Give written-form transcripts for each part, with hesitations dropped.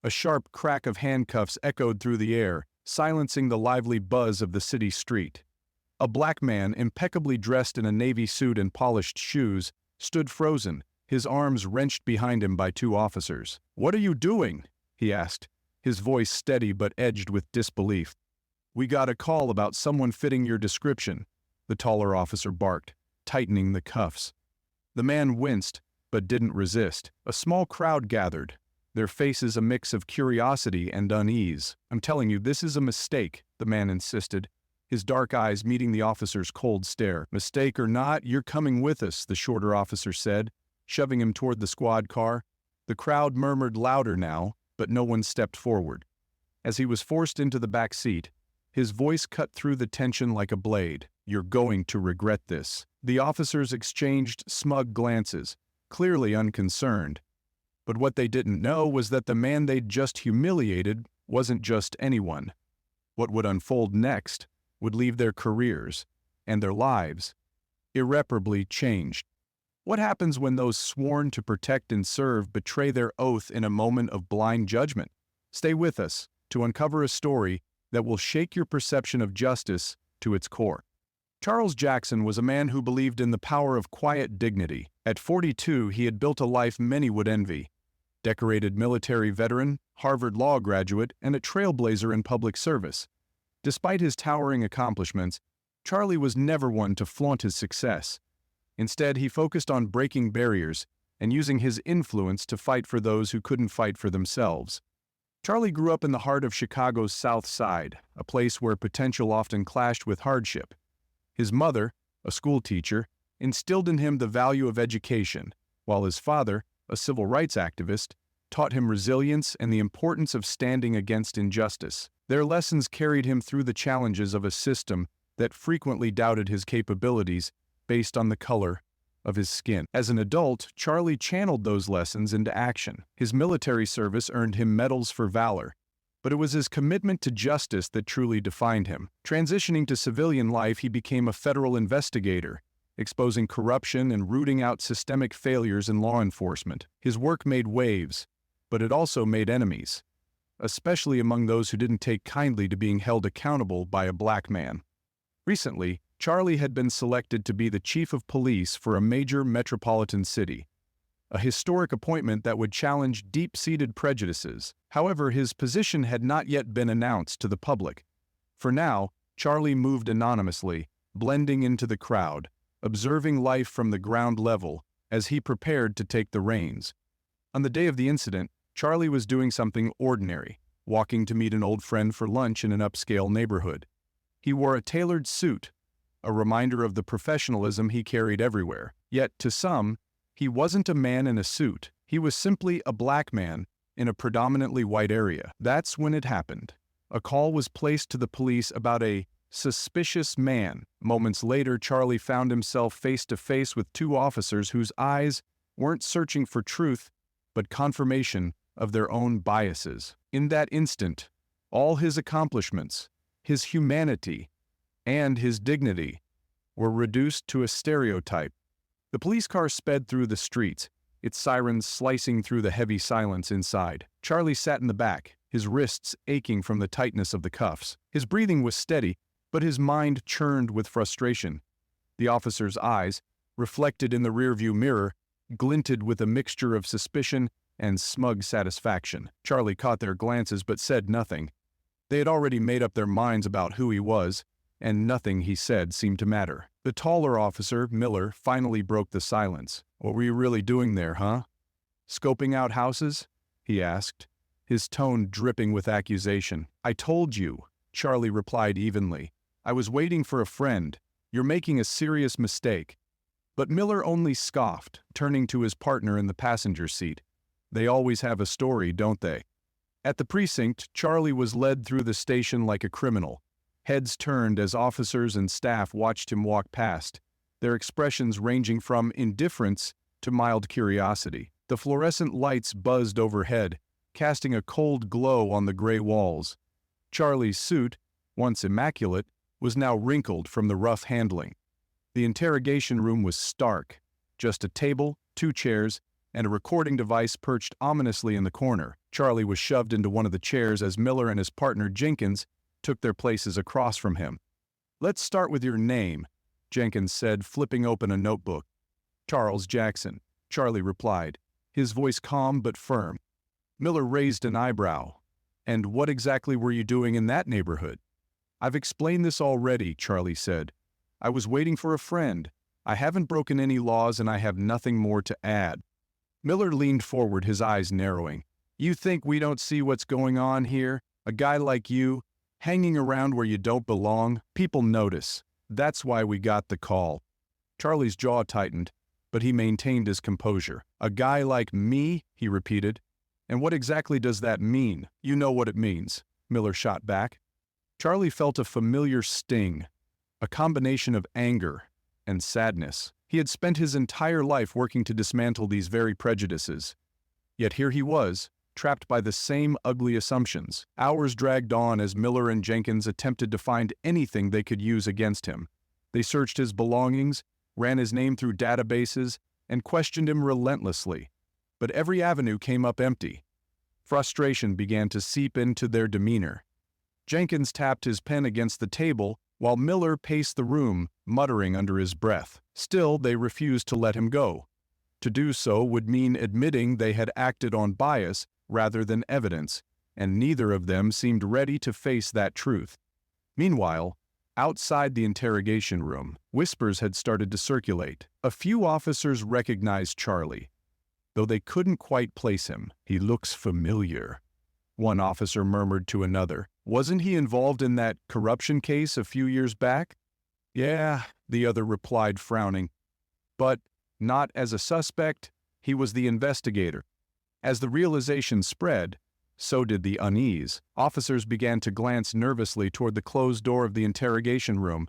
A sharp crack of handcuffs echoed through the air, silencing the lively buzz of the city street. A black man, impeccably dressed in a navy suit and polished shoes, stood frozen, his arms wrenched behind him by two officers. "What are you doing?" he asked, his voice steady but edged with disbelief. "We got a call about someone fitting your description," the taller officer barked, tightening the cuffs. The man winced, but didn't resist. A small crowd gathered, their faces a mix of curiosity and unease. "I'm telling you, this is a mistake," the man insisted, his dark eyes meeting the officer's cold stare. "Mistake or not, you're coming with us," the shorter officer said, shoving him toward the squad car. The crowd murmured louder now, but no one stepped forward. As he was forced into the back seat, his voice cut through the tension like a blade. "You're going to regret this." The officers exchanged smug glances, clearly unconcerned. But what they didn't know was that the man they'd just humiliated wasn't just anyone. What would unfold next would leave their careers and their lives irreparably changed. What happens when those sworn to protect and serve betray their oath in a moment of blind judgment? Stay with us to uncover a story that will shake your perception of justice to its core. Charles Jackson was a man who believed in the power of quiet dignity. At 42, he had built a life many would envy. Decorated military veteran, Harvard law graduate, and a trailblazer in public service. Despite his towering accomplishments, Charlie was never one to flaunt his success. Instead, he focused on breaking barriers and using his influence to fight for those who couldn't fight for themselves. Charlie grew up in the heart of Chicago's South Side, a place where potential often clashed with hardship. His mother, a school teacher, instilled in him the value of education, while his father, a civil rights activist, taught him resilience and the importance of standing against injustice. Their lessons carried him through the challenges of a system that frequently doubted his capabilities based on the color of his skin. As an adult, Charlie channeled those lessons into action. His military service earned him medals for valor, but it was his commitment to justice that truly defined him. Transitioning to civilian life, he became a federal investigator, exposing corruption and rooting out systemic failures in law enforcement. His work made waves, but it also made enemies, especially among those who didn't take kindly to being held accountable by a black man. Recently, Charlie had been selected to be the chief of police for a major metropolitan city, a historic appointment that would challenge deep-seated prejudices. However, his position had not yet been announced to the public. For now, Charlie moved anonymously, blending into the crowd, observing life from the ground level as he prepared to take the reins. On the day of the incident, Charlie was doing something ordinary, walking to meet an old friend for lunch in an upscale neighborhood. He wore a tailored suit, a reminder of the professionalism he carried everywhere. Yet, to some, he wasn't a man in a suit. He was simply a black man in a predominantly white area. That's when it happened. A call was placed to the police about a suspicious man. Moments later, Charlie found himself face to face with two officers whose eyes weren't searching for truth, but confirmation of their own biases. In that instant, all his accomplishments, his humanity, and his dignity were reduced to a stereotype. The police car sped through the streets, its sirens slicing through the heavy silence inside. Charlie sat in the back, his wrists aching from the tightness of the cuffs. His breathing was steady, but his mind churned with frustration. The officer's eyes, reflected in the rearview mirror, glinted with a mixture of suspicion and smug satisfaction. Charlie caught their glances but said nothing. They had already made up their minds about who he was, and nothing he said seemed to matter. The taller officer, Miller, finally broke the silence. "What were you really doing there, huh? Scoping out houses?" he asked, his tone dripping with accusation. "I told you," Charlie replied evenly. "I was waiting for a friend. You're making a serious mistake." But Miller only scoffed, turning to his partner in the passenger seat. "They always have a story, don't they?" At the precinct, Charlie was led through the station like a criminal. Heads turned as officers and staff watched him walk past, their expressions ranging from indifference to mild curiosity. The fluorescent lights buzzed overhead, casting a cold glow on the gray walls. Charlie's suit, once immaculate, was now wrinkled from the rough handling. The interrogation room was stark, just a table, two chairs, and a recording device perched ominously in the corner. Charlie was shoved into one of the chairs as Miller and his partner Jenkins took their places across from him. "Let's start with your name," Jenkins said, flipping open a notebook. "Charles Jackson," Charlie replied, his voice calm but firm. Miller raised an eyebrow. "And what exactly were you doing in that neighborhood?" "I've explained this already," Charlie said. "I was waiting for a friend. I haven't broken any laws and I have nothing more to add." Miller leaned forward, his eyes narrowing. "You think we don't see what's going on here? A guy like you, hanging around where you don't belong? People notice. That's why we got the call." Charlie's jaw tightened, but he maintained his composure. "A guy like me?" he repeated. "And what exactly does that mean?" "You know what it means," Miller shot back. Charlie felt a familiar sting, a combination of anger and sadness. He had spent his entire life working to dismantle these very prejudices. Yet here he was, trapped by the same ugly assumptions. Hours dragged on as Miller and Jenkins attempted to find anything they could use against him. They searched his belongings, ran his name through databases, and questioned him relentlessly. But every avenue came up empty. Frustration began to seep into their demeanor. Jenkins tapped his pen against the table while Miller paced the room, muttering under his breath. Still, they refused to let him go. To do so would mean admitting they had acted on bias rather than evidence, and neither of them seemed ready to face that truth. Meanwhile, outside the interrogation room, whispers had started to circulate. A few officers recognized Charlie, though they couldn't quite place him. "He looks familiar," one officer murmured to another. "Wasn't he involved in that corruption case a few years back?" "Yeah," the other replied, frowning. "But not as a suspect, he was the investigator." As the realization spread, so did the unease. Officers began to glance nervously toward the closed door of the interrogation room,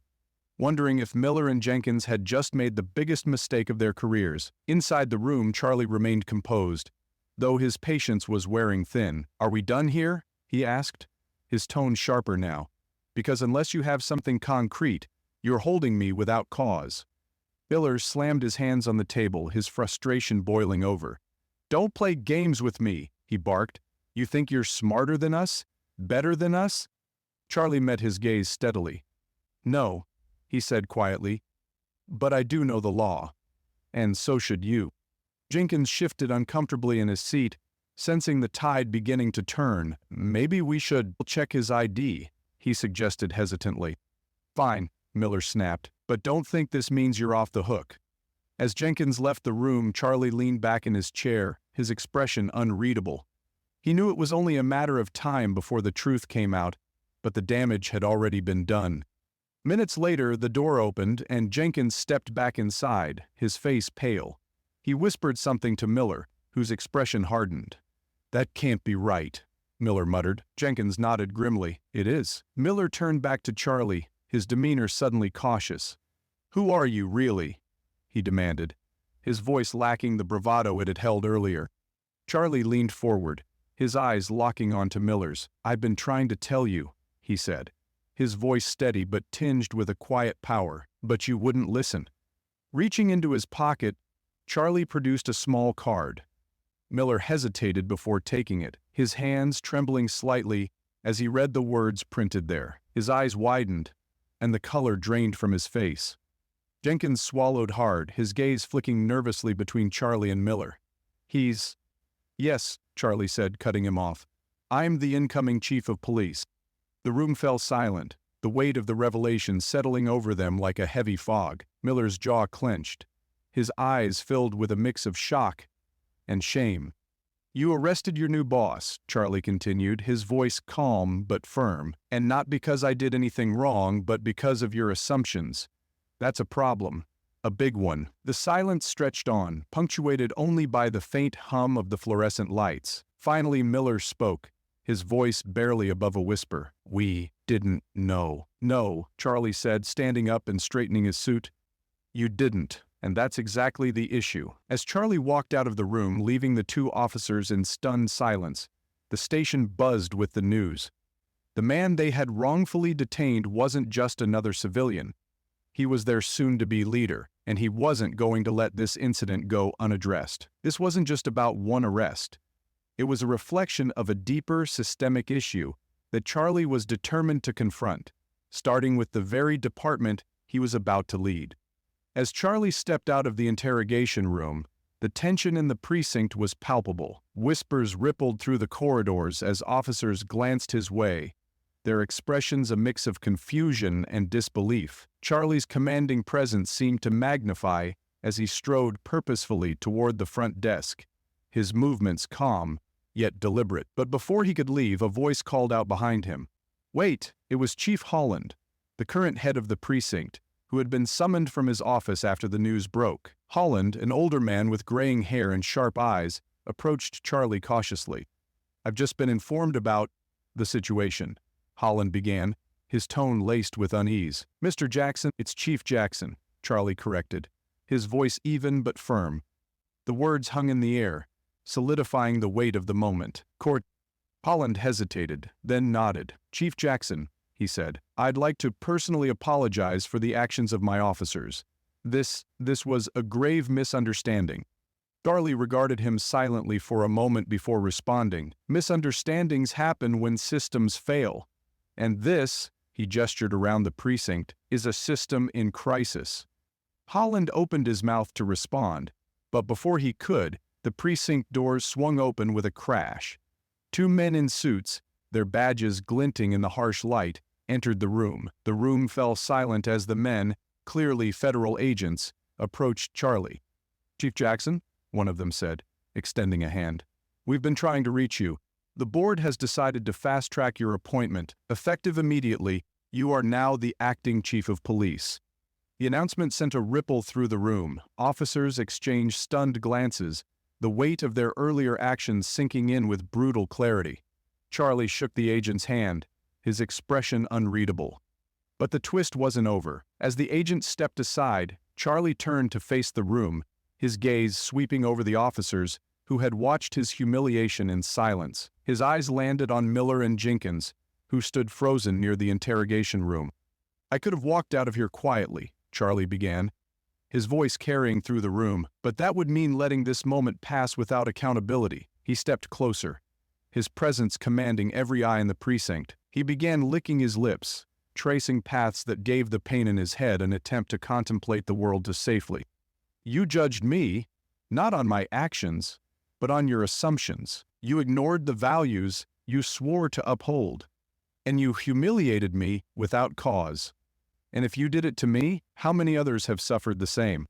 wondering if Miller and Jenkins had just made the biggest mistake of their careers. Inside the room, Charlie remained composed, though his patience was wearing thin. "Are we done here?" he asked, his tone sharper now. "Because unless you have something concrete, you're holding me without cause." Miller slammed his hands on the table, his frustration boiling over. "Don't play games with me," he barked. "You think you're smarter than us? Better than us?" Charlie met his gaze steadily. "No," he said quietly, "but I do know the law. And so should you." Jenkins shifted uncomfortably in his seat, sensing the tide beginning to turn. "Maybe we should check his ID," he suggested hesitantly. "Fine," Miller snapped, "but don't think this means you're off the hook." As Jenkins left the room, Charlie leaned back in his chair, his expression unreadable. He knew it was only a matter of time before the truth came out, but the damage had already been done. Minutes later, the door opened and Jenkins stepped back inside, his face pale. He whispered something to Miller, whose expression hardened. "That can't be right," Miller muttered. Jenkins nodded grimly. "It is." Miller turned back to Charlie, his demeanor suddenly cautious. "Who are you, really?" he demanded, his voice lacking the bravado it had held earlier. Charlie leaned forward, his eyes locking onto Miller's. "I've been trying to tell you," he said, his voice steady but tinged with a quiet power, "but you wouldn't listen." Reaching into his pocket, Charlie produced a small card. Miller hesitated before taking it, his hands trembling slightly as he read the words printed there. His eyes widened, and the color drained from his face. Jenkins swallowed hard, his gaze flicking nervously between Charlie and Miller. "He's—" "Yes," Charlie said, cutting him off. "I'm the incoming chief of police." The room fell silent, the weight of the revelation settling over them like a heavy fog. Miller's jaw clenched, his eyes filled with a mix of shock and shame. "You arrested your new boss," Charlie continued, his voice calm but firm, "and not because I did anything wrong, but because of your assumptions. That's a problem. A big one." The silence stretched on, punctuated only by the faint hum of the fluorescent lights. Finally, Miller spoke, his voice barely above a whisper. "We didn't know." "No," Charlie said, standing up and straightening his suit. "You didn't. And that's exactly the issue." As Charlie walked out of the room, leaving the two officers in stunned silence, the station buzzed with the news. The man they had wrongfully detained wasn't just another civilian. He was their soon-to-be leader. and he wasn't going to let this incident go unaddressed. This wasn't just about one arrest. It was a reflection of a deeper systemic issue that Charlie was determined to confront, starting with the very department he was about to lead. As Charlie stepped out of the interrogation room, the tension in the precinct was palpable. Whispers rippled through the corridors as officers glanced his way, their expressions a mix of confusion and disbelief. Charlie's commanding presence seemed to magnify as he strode purposefully toward the front desk, his movements calm, yet deliberate. But before he could leave, a voice called out behind him. Wait! It was Chief Holland, the current head of the precinct, who had been summoned from his office after the news broke. Holland, an older man with graying hair and sharp eyes, approached Charlie cautiously. "I've just been informed about the situation," Holland began, his tone laced with unease. "Mr. Jackson." "It's Chief Jackson," Charlie corrected, his voice even but firm. The words hung in the air, solidifying the weight of the moment. "Court." Holland hesitated, then nodded. "Chief Jackson," he said, "I'd like to personally apologize for the actions of my officers. This was a grave misunderstanding." Charlie regarded him silently for a moment before responding. "Misunderstandings happen when systems fail. And this," he gestured around the precinct, "is a system in crisis." Holland opened his mouth to respond, but before he could, the precinct doors swung open with a crash. Two men in suits, their badges glinting in the harsh light, entered the room. The room fell silent as the men, clearly federal agents, approached Charlie. "Chief Jackson," one of them said, extending a hand, "we've been trying to reach you. The board has decided to fast-track your appointment. Effective immediately, you are now the acting chief of police." The announcement sent a ripple through the room. Officers exchanged stunned glances, the weight of their earlier actions sinking in with brutal clarity. Charlie shook the agent's hand, his expression unreadable. But the twist wasn't over. As the agent stepped aside, Charlie turned to face the room, his gaze sweeping over the officers who had watched his humiliation in silence. His eyes landed on Miller and Jenkins, who stood frozen near the interrogation room. "I could have walked out of here quietly," Charlie began, his voice carrying through the room, "but that would mean letting this moment pass without accountability." He stepped closer, his presence commanding every eye in the precinct. He began licking his lips, tracing paths that gave the pain in his head an attempt to contemplate the world to safely. "You judged me, not on my actions, but on your assumptions. You ignored the values you swore to uphold, and you humiliated me without cause. And if you did it to me, how many others have suffered the same?"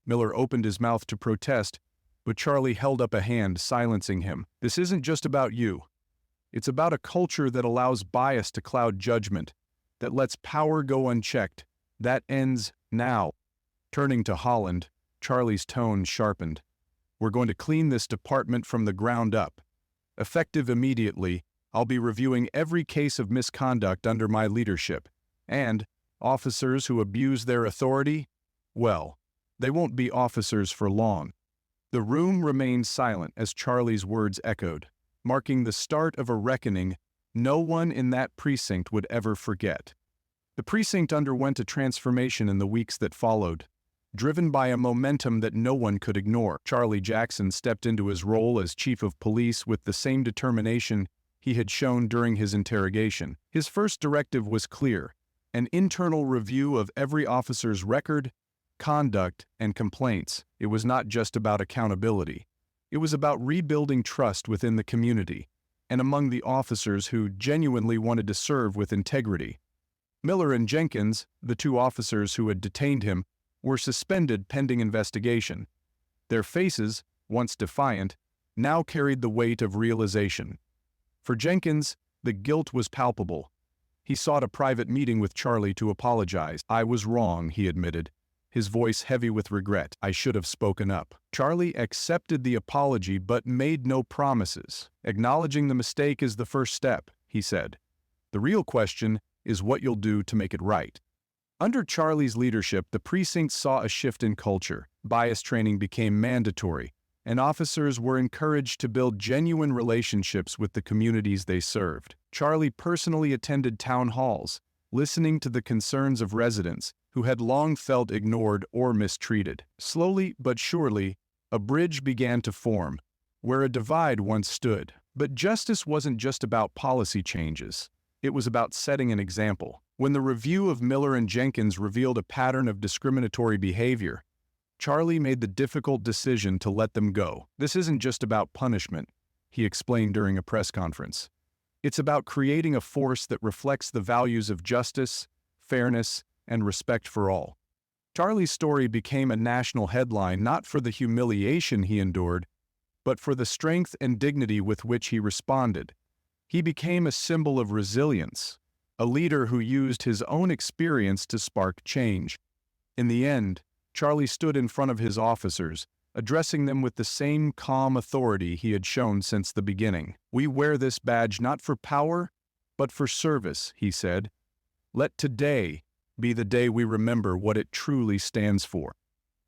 Miller opened his mouth to protest, but Charlie held up a hand, silencing him. "This isn't just about you. It's about a culture that allows bias to cloud judgment, that lets power go unchecked. That ends now." Turning to Holland, Charlie's tone sharpened. "We're going to clean this department from the ground up. Effective immediately, I'll be reviewing every case of misconduct under my leadership. And officers who abuse their authority, well, they won't be officers for long." The room remained silent as Charlie's words echoed, marking the start of a reckoning no one in that precinct would ever forget. The precinct underwent a transformation in the weeks that followed, driven by a momentum that no one could ignore. Charlie Jackson stepped into his role as chief of police with the same determination he had shown during his interrogation. His first directive was clear: an internal review of every officer's record, conduct, and complaints. It was not just about accountability. It was about rebuilding trust within the community and among the officers who genuinely wanted to serve with integrity. Miller and Jenkins, the two officers who had detained him, were suspended pending investigation. Their faces, once defiant, now carried the weight of realization. For Jenkins, the guilt was palpable. He sought a private meeting with Charlie to apologize. "I was wrong," he admitted, his voice heavy with regret. "I should have spoken up." Charlie accepted the apology but made no promises. "Acknowledging the mistake is the first step," he said. "The real question is what you'll do to make it right." Under Charlie's leadership, the precinct saw a shift in culture. Bias training became mandatory, and officers were encouraged to build genuine relationships with the communities they served. Charlie personally attended town halls, listening to the concerns of residents who had long felt ignored or mistreated. Slowly but surely, a bridge began to form, where a divide once stood. But justice wasn't just about policy changes. It was about setting an example. When the review of Miller and Jenkins revealed a pattern of discriminatory behavior, Charlie made the difficult decision to let them go. This isn't just about punishment, he explained during a press conference. It's about creating a force that reflects the values of justice, fairness, and respect for all. Charlie's story became a national headline not for the humiliation he endured, but for the strength and dignity with which he responded. He became a symbol of resilience, a leader who used his own experience to spark change. In the end, Charlie stood in front of his officers, addressing them with the same calm authority he had shown since the beginning. "We wear this badge not for power, but for service," he said. "Let today be the day we remember what it truly stands for."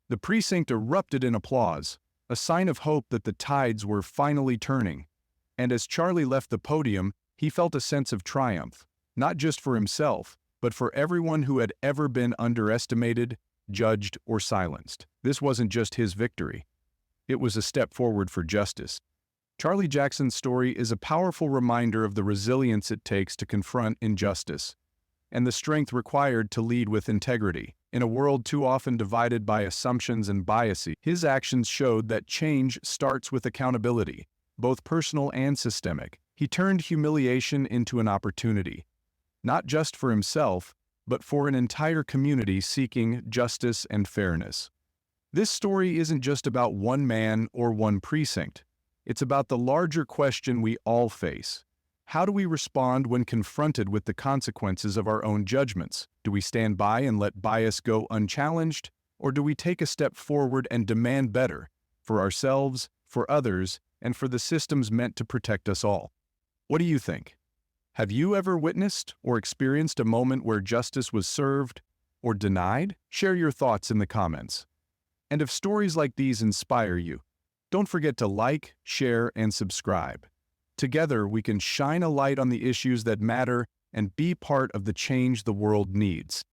The precinct erupted in applause, a sign of hope that the tides were finally turning. And as Charlie left the podium, he felt a sense of triumph, not just for himself, but for everyone who had ever been underestimated, judged, or silenced. This wasn't just his victory. It was a step forward for justice. Charlie Jackson's story is a powerful reminder of the resilience it takes to confront injustice, and the strength required to lead with integrity. In a world too often divided by assumptions and biases, his actions showed that change starts with accountability, both personal and systemic. He turned humiliation into an opportunity, not just for himself, but for an entire community seeking justice and fairness. This story isn't just about one man or one precinct. It's about the larger question we all face. How do we respond when confronted with the consequences of our own judgments? Do we stand by and let bias go unchallenged, or do we take a step forward and demand better for ourselves, for others, and for the systems meant to protect us all? What do you think? Have you ever witnessed or experienced a moment where justice was served or denied? Share your thoughts in the comments. And if stories like these inspire you, don't forget to like, share, and subscribe. Together, we can shine a light on the issues that matter and be part of the change the world needs.